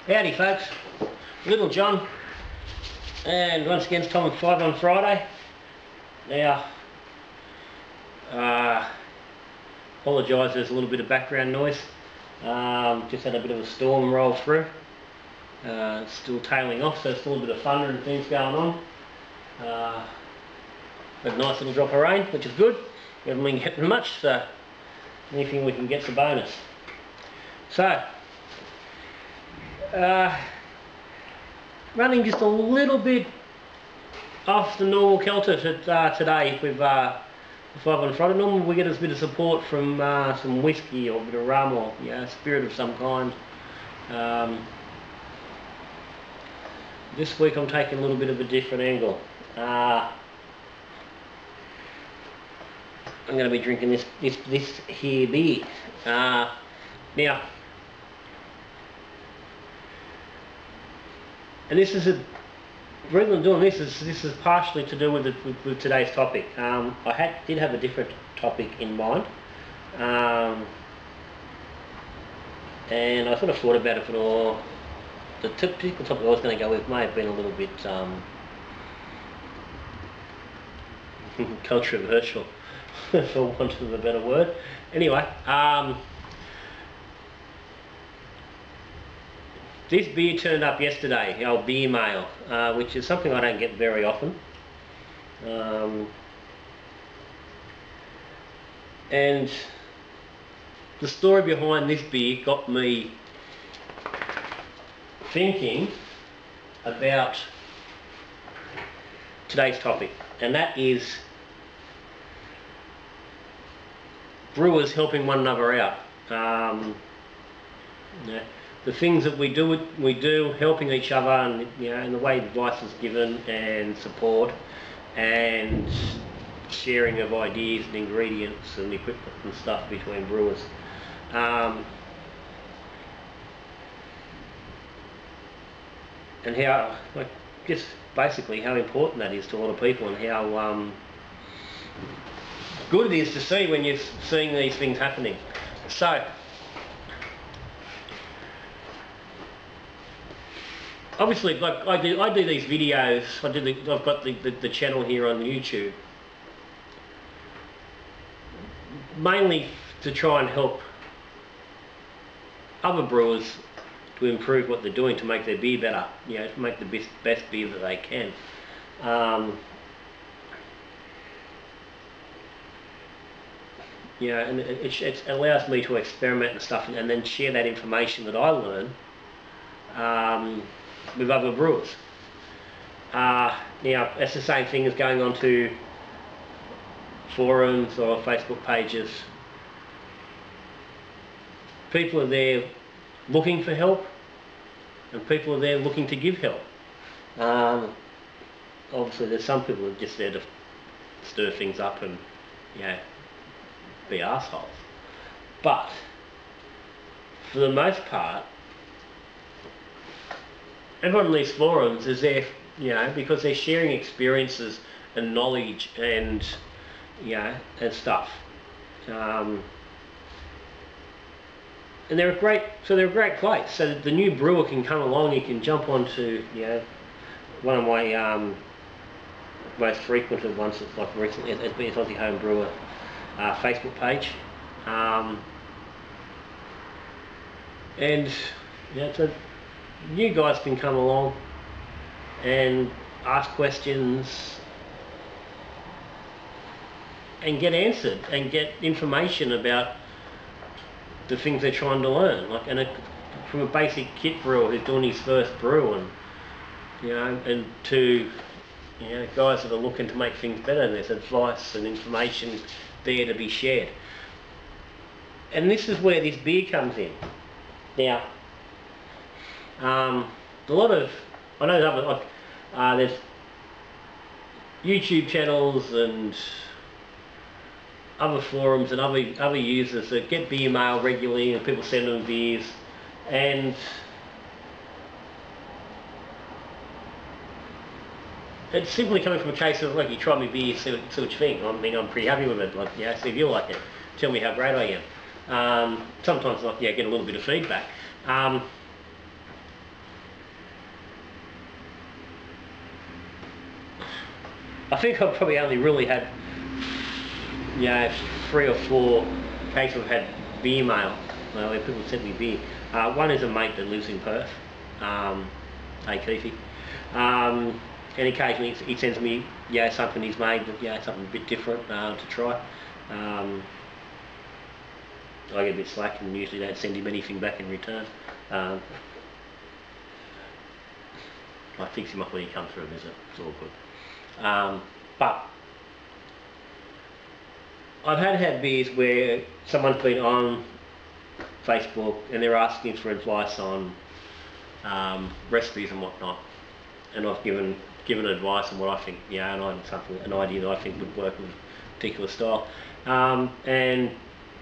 Howdy folks, Little John, and once again it's Tom and 5 on Friday. Now, apologise, there's a little bit of background noise. Just had a bit of a storm roll through. It's still tailing off, so still a bit of thunder and things going on. A nice little drop of rain, which is good. We haven't been getting much, so anything we can get's a bonus. So, running just a little bit off the normal kelter today with 5 on Friday. Normally we get a bit of support from some whiskey or a bit of rum or spirit of some kind. This week I'm taking a little bit of a different angle. I'm going to be drinking this here beer. Now, and this is the reason I'm doing this is partially to do with today's topic. I did have a different topic in mind, and I sort of thought about it for the typical topic I was going to go with may have been a little bit controversial, for want of a better word. Anyway, this beer turned up yesterday, the old BEERMAIL, which is something I don't get very often. And the story behind this beer got me thinking about today's topic, and that is brewers helping one another out. The things that we do helping each other, and and the way advice is given and support and sharing of ideas and ingredients and equipment and stuff between brewers. And how, just basically how important that is to a lot of people, and how good it is to see when you're seeing these things happening. So, obviously, like I do these videos. I've got the channel here on YouTube, mainly to try and help other brewers to improve what they're doing to make their beer better. To make the best beer that they can. And it allows me to experiment and stuff, and then share that information that I learn with other brewers. Now, that's the same thing as going on to forums or Facebook pages. People are there looking for help, and people are there looking to give help. Obviously, there's some people who are just there to stir things up and be assholes. But for the most part, everyone on these forums is there, because they're sharing experiences and knowledge and and stuff. And they're a great place. So that the new brewer can come along. You can jump onto one of my most frequented ones. It's like recently, it's been Aussie Home Brewer Facebook page, and so new guys can come along and ask questions and get answered and get information about the things they're trying to learn, from a basic kit brewer who's doing his first brew, and and to guys that are looking to make things better, and there's advice and information there to be shared. And this is where this beer comes in. Now, a lot of, I know there's YouTube channels and other forums and other users that get BEERMAIL regularly, and people send them beers, and it's simply coming from a case of, you try my beer, see what you think. I mean, I'm pretty happy with it. See if you like it, tell me how great I am. Sometimes get a little bit of feedback. think I've probably only really had, you know, 3 or 4 cases I've had BEERMAIL, where people sent me beer. One is a mate that lives in Perth, hey Keithy, and occasionally he sends me, yeah, something he's made, yeah, something a bit different to try. I get a bit slack and usually don't send him anything back in return. I fix him up when he comes for a visit, it's all good. But I've had beers where someone's been on Facebook and they're asking for advice on recipes and whatnot, and I've given advice on what I think, yeah, and an idea that I think would work with a particular style, and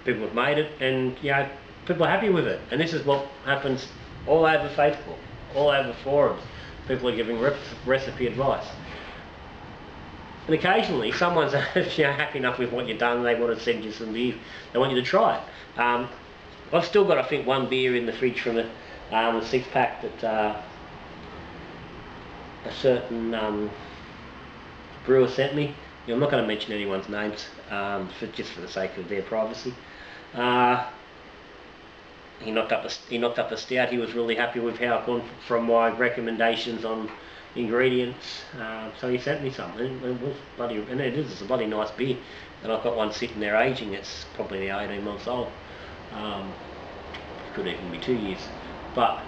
people have made it, and you know, people are happy with it. And this is what happens all over Facebook, all over forums. People are giving recipe advice. And occasionally someone's you know, happy enough with what you've done, they want to send you some beer, they want you to try it. I've still got, I think, 1 beer in the fridge from the 6-pack that a certain brewer sent me. You know, I'm not going to mention anyone's names, just for the sake of their privacy. He knocked up a stout. He was really happy with how I've gone from my recommendations on ingredients, so he sent me something. It was bloody, and it's a bloody nice beer, and I've got one sitting there aging. It's probably 18 months old. Could even be 2 years, but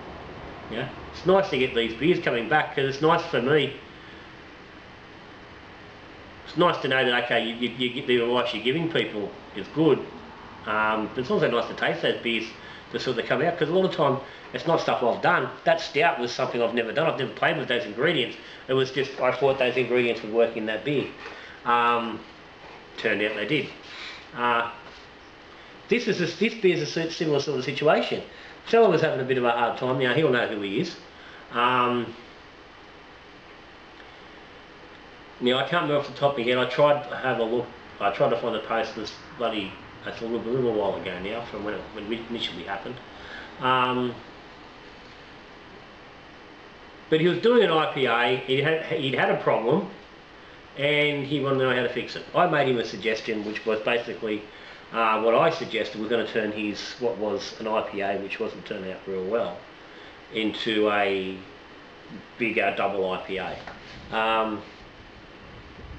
yeah, it's nice to get these beers coming back, because it's nice for me. It's nice to know that, okay, you get the advice you're giving people is good, but it's also nice to taste those beers to sort of come out, because a lot of time it's not stuff I've done. That stout was something I've never done. I've never played with those ingredients. It was just, I thought those ingredients would work in that beer. Turned out they did. This beer is a similar sort of situation. Fella was having a bit of a hard time. Now he'll know who he is. Now I can't remember off the top of my head. I tried to have a look. I tried to find the post this bloody. That's a little while ago now, from when it initially happened. But he was doing an IPA. He'd had a problem, and he wanted to know how to fix it. I made him a suggestion, which was basically what I suggested was going to turn what was an IPA, which wasn't turning out real well, into a bigger double IPA.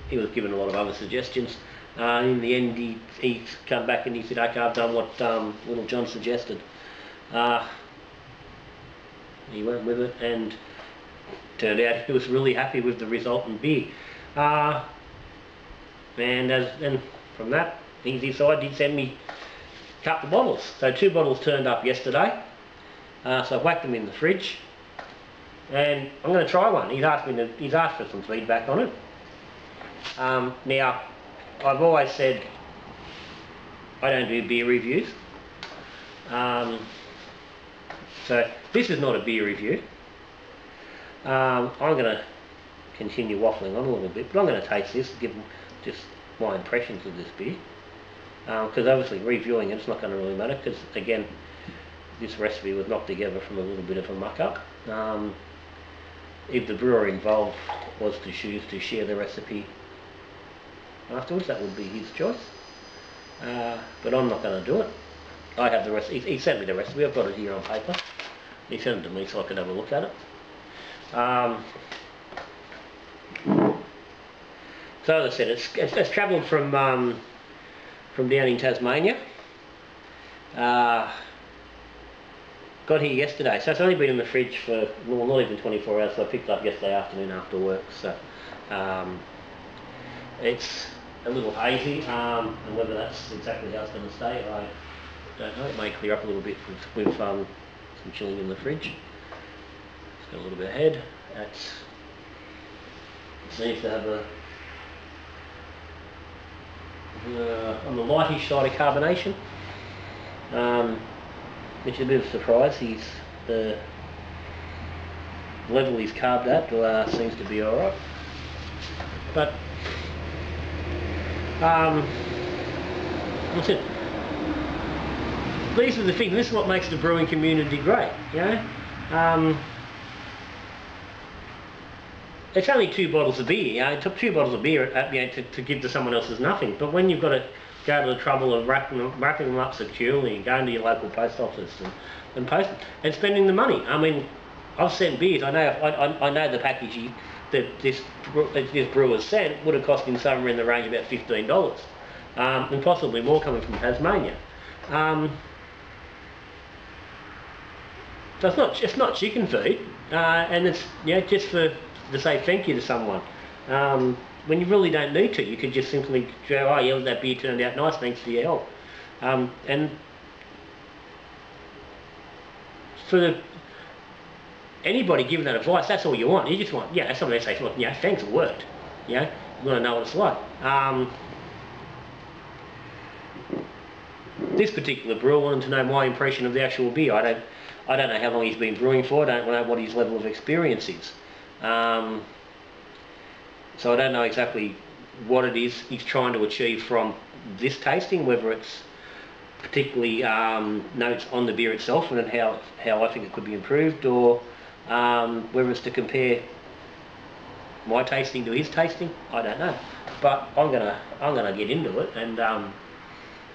He was given a lot of other suggestions. In the end, he come back and he said, okay, I've done what little John suggested. He went with it, and turned out he was really happy with the resultant beer. And from that, he decided he'd send me a couple of bottles. So 2 bottles turned up yesterday. So I whacked them in the fridge, and I'm going to try one. He's asked for some feedback on it. Now, I've always said I don't do beer reviews. So this is not a beer review. I'm going to continue waffling on a little bit, but I'm going to taste this, give them just my impressions of this beer. Because obviously reviewing it's not going to really matter, because again, this recipe was knocked together from a little bit of a muck-up. If the brewer involved was to choose to share the recipe afterwards, that would be his choice. But I'm not going to do it. I have the recipe. He sent me the recipe. I've got it here on paper. He sent it to me so I could have a look at it. So as I said, it's travelled from down in Tasmania. Got here yesterday, so it's only been in the fridge for not even 24 hours. So I picked it up yesterday afternoon after work. So it's a little hazy, and whether that's exactly how it's going to stay, I don't know. It may clear up a little bit with some chilling in the fridge. It's got a little bit of head. It seems to have on the lightish side of carbonation, which is a bit of a surprise. The level he's carved at seems to be alright. But that's it. These are the things. This is what makes the brewing community great, you know. it's only 2 bottles of beer. You know, it took 2 bottles of beer to give to someone else is nothing. But when you've got to go to the trouble of wrapping them up securely and going to your local post office and post and spending the money. I mean, I've sent beers. I know the package that this brewer sent would have cost him somewhere in the range of about $15, and possibly more coming from Tasmania. So it's not chicken feed, and it's just to say thank you to someone. When you really don't need to, you could just simply go, oh yeah, that beer turned out nice, thanks for your help. And for anybody giving that advice, that's all you want. You just want, somebody to say, look, thanks, it worked. You want to know what it's like. This particular brewer wanted to know my impression of the actual beer. I don't know how long he's been brewing for. I don't know what his level of experience is. So I don't know exactly what it is he's trying to achieve from this tasting, whether it's particularly notes on the beer itself and how I think it could be improved, or whether it's to compare my tasting to his tasting. I don't know, but I'm gonna get into it, and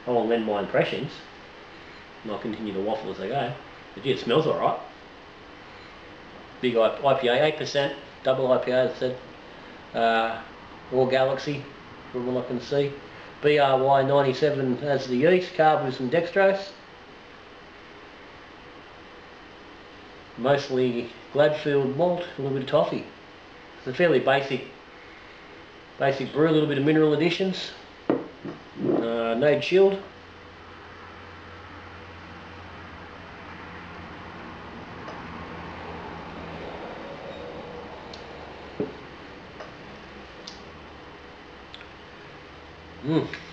I'll lend my impressions, and I'll continue to waffle as I go. But yeah, it smells alright. Big IPA, 8%, double IPA, as I said. Raw Galaxy, from what I can see. BRY 97 as the yeast, carb with some dextrose. Mostly Gladfield malt, a little bit of toffee. It's a fairly basic brew, a little bit of mineral additions. No chilled.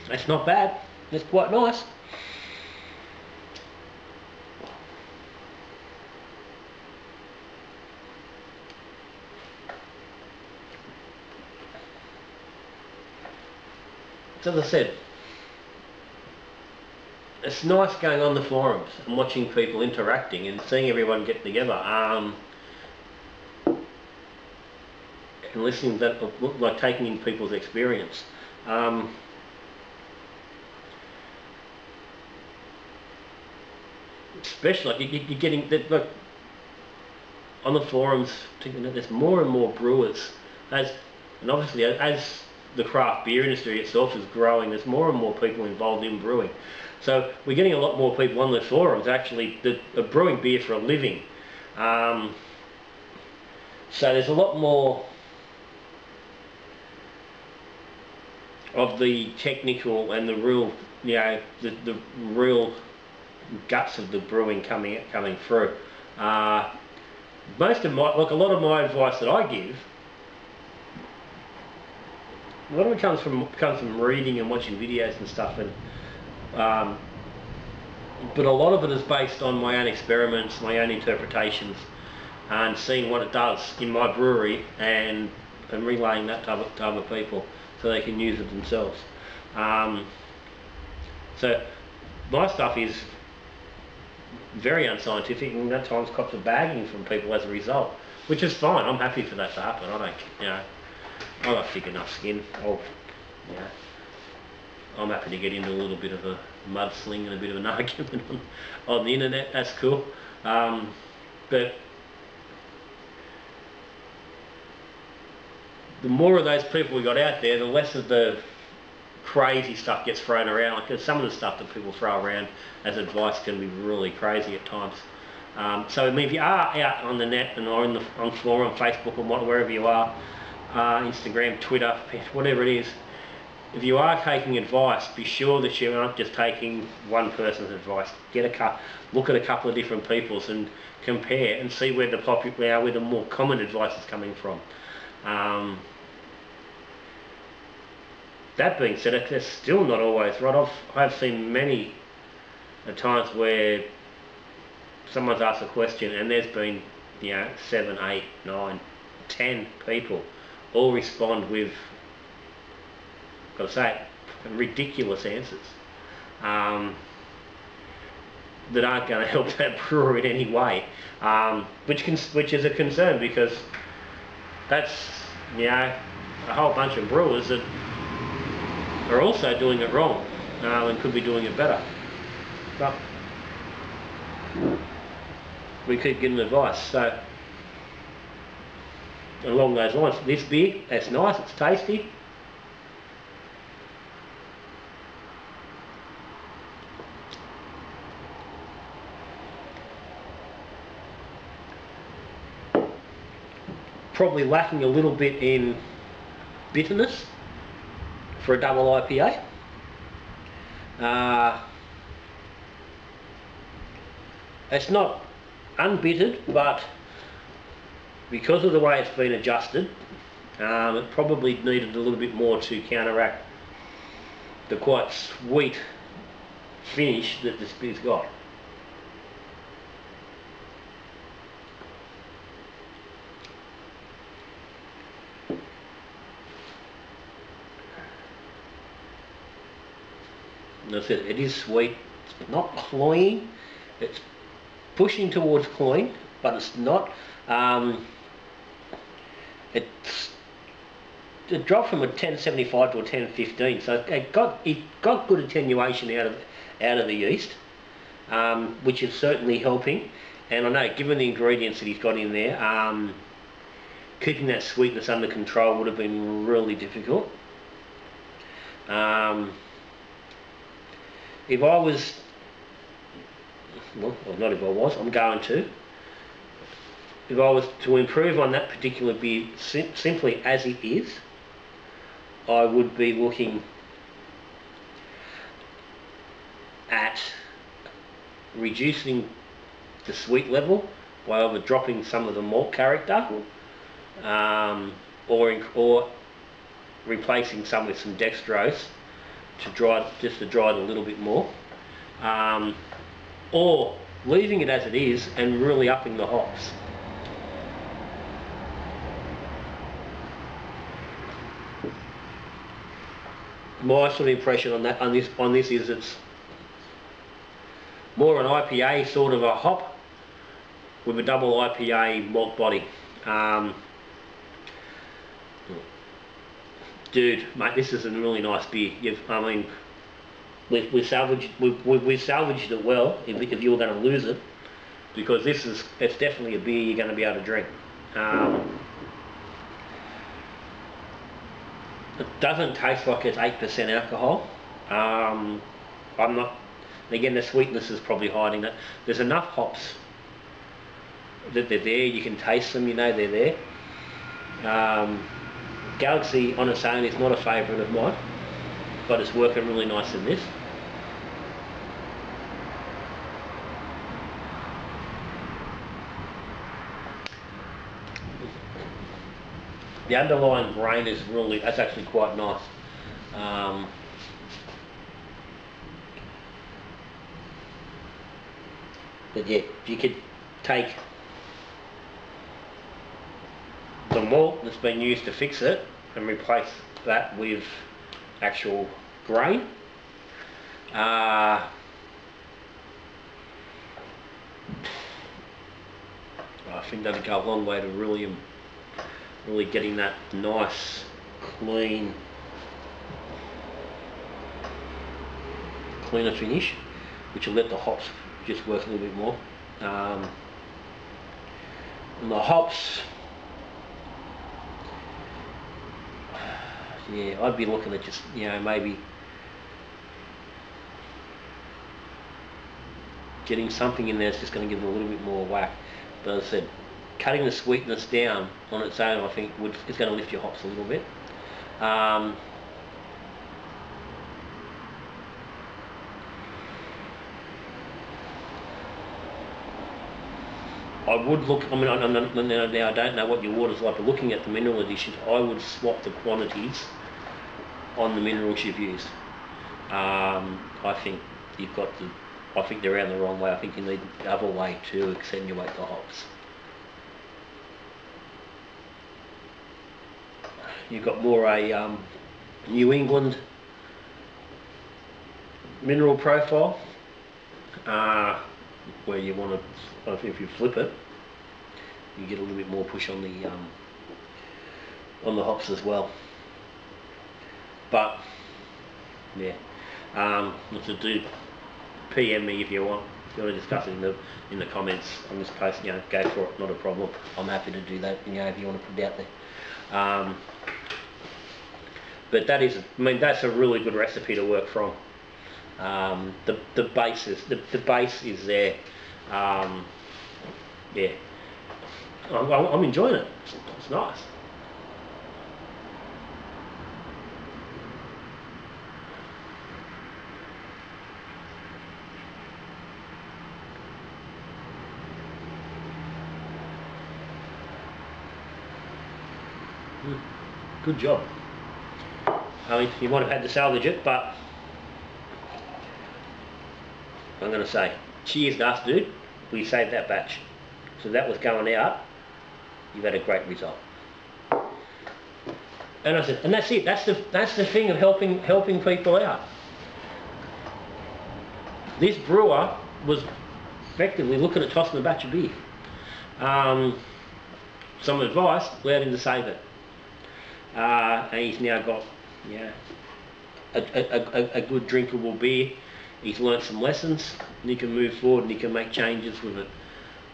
That's not bad. That's quite nice. As I said, it's nice going on the forums and watching people interacting and seeing everyone get together, and listening to that, like taking in people's experience. Especially like you're getting that, like on the forums, there's more and more brewers, and obviously as the craft beer industry itself is growing, there's more and more people involved in brewing. So we're getting a lot more people on the forums actually that are brewing beer for a living. So there's a lot more of the technical and the real, the real guts of the brewing coming through. Most of my, a lot of my advice that I give, a lot of it comes from reading and watching videos and stuff, and but a lot of it is based on my own experiments, my own interpretations, and seeing what it does in my brewery, and relaying that to other people so they can use it themselves. So my stuff is very unscientific, and at times cops are bagging from people as a result, which is fine. I'm happy for that to happen. I don't, I've got thick enough skin. I'm happy to get into a little bit of a mudsling and a bit of an argument on the internet. That's cool. But the more of those people we got out there, the less of the crazy stuff gets thrown around. Like some of the stuff that people throw around as advice can be really crazy at times. So I mean, if you are out on the net and or on forum, Facebook, or wherever you are, Instagram, Twitter, whatever it is, if you are taking advice, be sure that you aren't just taking one person's advice. Look at a couple of different people's and compare and see where the more common advice is coming from. That being said, it's still not always right. I've seen many times where someone's asked a question and there's been 7, 8, 9, 10 people all respond with, got to say it, ridiculous answers that aren't going to help that brewer in any way, which is a concern, because that's you know, a whole bunch of brewers that are also doing it wrong and could be doing it better. But we keep getting advice. So along those lines, this beer, it's nice, it's tasty. Probably lacking a little bit in bitterness for a double IPA. It's not unbittered, but because of the way it's been adjusted, it probably needed a little bit more to counteract the quite sweet finish that this beer's got. And I said, it is sweet, it's not cloying, it's pushing towards cloying, but it's not. It dropped from a 1075 to a 1015, so it got good attenuation out of the yeast, which is certainly helping. And I know, given the ingredients that he's got in there, keeping that sweetness under control would have been really difficult. If I was, well, not if I was, I'm going to. If I was to improve on that particular beer simply as it is, I would be looking at reducing the sweet level by either dropping some of the malt character, or replacing some with some dextrose to dry it a little bit more, or leaving it as it is and really upping the hops. My sort of impression on this is it's more an IPA sort of a hop with a double IPA malt body. Dude, mate, this is a really nice beer. I mean, we've salvaged it well. If you were going to lose it, because it's definitely a beer you're going to be able to drink. It doesn't taste like it's 8% alcohol. I'm not. Again, the sweetness is probably hiding it. There's enough hops that they're there. You can taste them. You know they're there. Galaxy on its own is not a favourite of mine, but it's working really nice in this. The underlying grain is that's actually quite nice. But yeah, if you could take the malt that's been used to fix it and replace that with actual grain, I think that'd go a long way to really getting that nice, cleaner finish, which will let the hops just work a little bit more. And the hops, yeah, I'd be looking at just, maybe getting something in there that's just going to give it a little bit more whack. But as I said, cutting the sweetness down on its own, I think is going to lift your hops a little bit. I would look, I don't know what your water's like, but looking at the mineral additions, I would swap the quantities on the minerals you've used. I think they're around the wrong way. I think you need the other way to accentuate the hops. You've got more a New England mineral profile, where you want to, I think if you flip it, you get a little bit more push on the on the hops as well. But yeah, what to do? PM me if you want. If you want to discuss it in the comments on this post, you know, go for it. Not a problem. I'm happy to do that. You know, if you want to put it out there. But that is, I mean, that's a really good recipe to work from. The base is there. Yeah, I'm enjoying it. It's nice. Good job. I mean, you might have had to salvage it, but I'm going to say, cheers to us, dude. We saved that batch. So that was going out. You've had a great result. And I said, and that's it. That's the thing of helping people out. This brewer was effectively looking at tossing a batch of beer. Some advice allowed him to save it. And he's now got, yeah, a good drinkable beer. He's learnt some lessons, and he can move forward and he can make changes with it.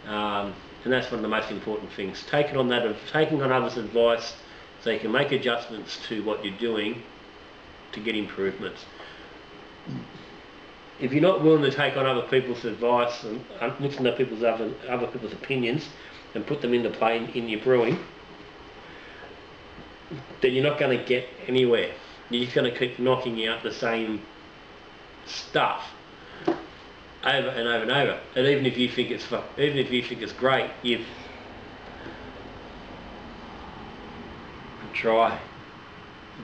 And that's one of the most important things. Taking on others' advice, so you can make adjustments to what you're doing to get improvements. If you're not willing to take on other people's advice and listen to other people's opinions and put them into play in your brewing, then you're not going to get anywhere. You're just going to keep knocking out the same stuff over and over and over. And even if you think it's great, you try,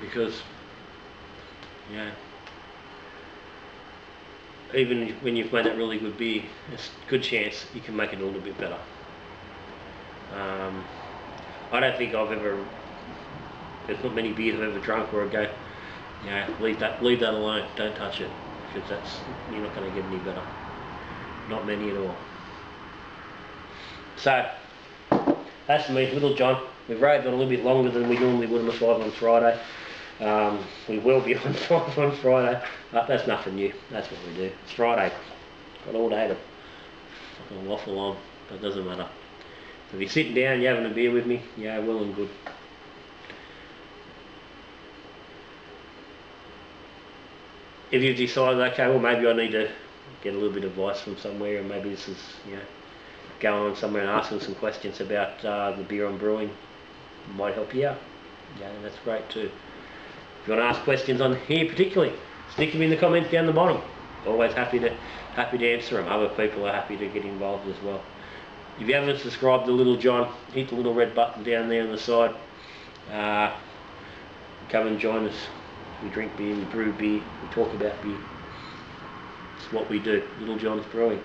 because yeah, even when you've made that really good beer, there's a good chance you can make it a little bit better. I don't think there's not many beers I've ever drunk where I go, yeah, leave that alone, don't touch it, because you're not going to get any better. Not many at all. So that's me, Little John. We've raved on a little bit longer than we normally would on the 5 on Friday. We will be on 5 on Friday, but that's nothing new. That's what we do. It's Friday. Got all day to fucking waffle on, but it doesn't matter. So if you're sitting down, you're having a beer with me, yeah, well and good. If you've decided, okay, well maybe I need to get a little bit of advice from somewhere, and maybe this is, you know, going on somewhere and asking some questions about the beer I'm brewing, might help you out. Yeah, that's great too. If you want to ask questions on here particularly, stick them in the comments down the bottom. Always happy to answer them. Other people are happy to get involved as well. If you haven't subscribed to Little John, hit the little red button down there on the side. Come and join us. We drink beer, we brew beer, we talk about beer. It's what we do, Little John's Brewing.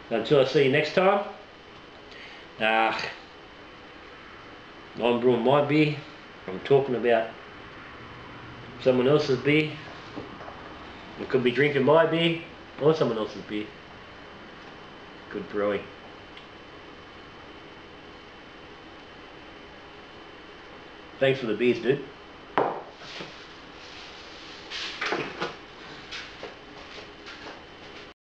So until I see you next time, I'm brewing my beer, I'm talking about someone else's beer. I could be drinking my beer or someone else's beer. Good brewing. Thanks for the beers, dude.